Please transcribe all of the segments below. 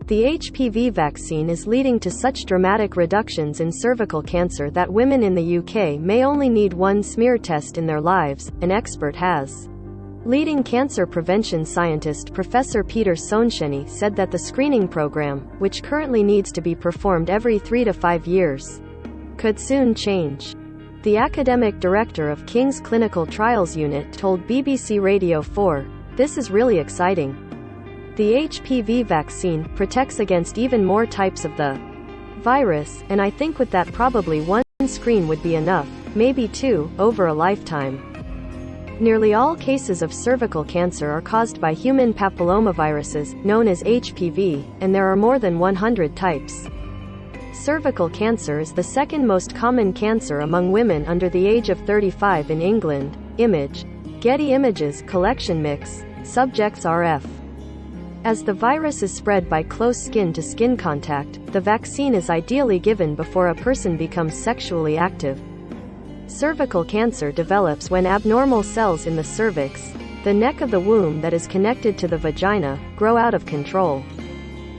The HPV vaccine is leading to such dramatic reductions in cervical cancer that women in the UK may only need one smear test in their lives, an expert has. Leading cancer prevention scientist Professor Peter Sonsheny said that the screening program, which currently needs to be performed every 3 to 5 years, could soon change. The academic director of King's Clinical Trials Unit told BBC Radio 4, "This is really exciting. The HPV vaccine protects against even more types of the virus, and I think with that probably one screen would be enough, maybe two, over a lifetime." Nearly all cases of cervical cancer are caused by human papillomaviruses, known as HPV, and there are more than 100 types. Cervical cancer is the second most common cancer among women under the age of 35 in England. Image. Getty Images Collection Mix. Subjects RF. As the virus is spread by close skin-to-skin contact, the vaccine is ideally given before a person becomes sexually active. Cervical cancer develops when abnormal cells in the cervix, the neck of the womb that is connected to the vagina, grow out of control.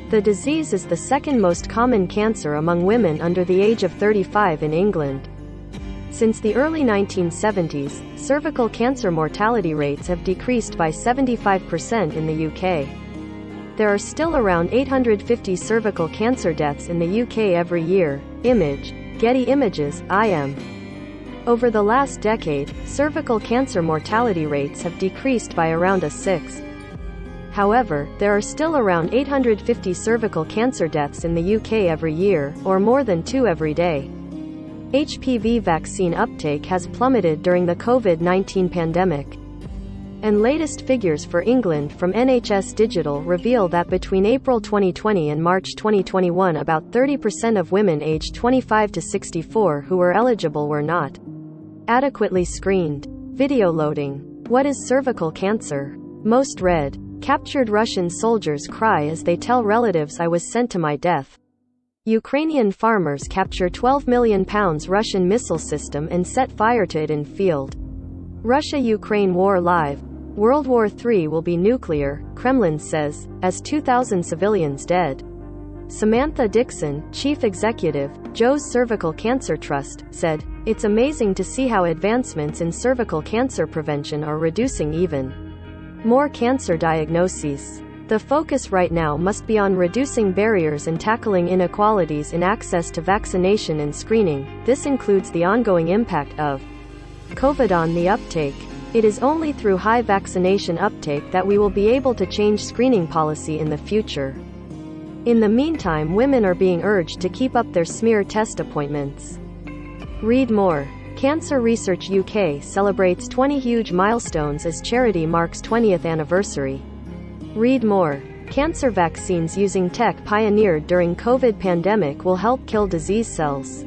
The disease is the second most common cancer among women under the age of 35 in England. Since the early 1970s, cervical cancer mortality rates have decreased by 75% in the UK. There are still around 850 cervical cancer deaths in the UK every year. Image. Getty Images, IM. Over the last decade, cervical cancer mortality rates have decreased by around a sixth. However, there are still around 850 cervical cancer deaths in the UK every year, or more than 2 every day. HPV vaccine uptake has plummeted during the COVID-19 pandemic. And latest figures for England from NHS Digital reveal that between April 2020 and March 2021 about 30% of women aged 25 to 64 who were eligible were not adequately screened. Video loading. What is cervical cancer? Most read. Captured Russian soldiers cry as they tell relatives I was sent to my death. Ukrainian farmers capture £12 million Russian missile system and set fire to it in field. Russia-Ukraine war live. World War III will be nuclear, Kremlin says, as 2,000 civilians dead. Samantha Dixon, chief executive, Joe's Cervical Cancer Trust, said, "It's amazing to see how advancements in cervical cancer prevention are reducing even more cancer diagnoses. The focus right now must be on reducing barriers and tackling inequalities in access to vaccination and screening. This includes the ongoing impact of COVID on the uptake. It is only through high vaccination uptake that we will be able to change screening policy in the future. In the meantime, women are being urged to keep up their smear test appointments." Read more. Cancer Research UK celebrates 20 huge milestones as charity marks 20th anniversary. Read more. Cancer vaccines using tech pioneered during COVID pandemic will help kill disease cells.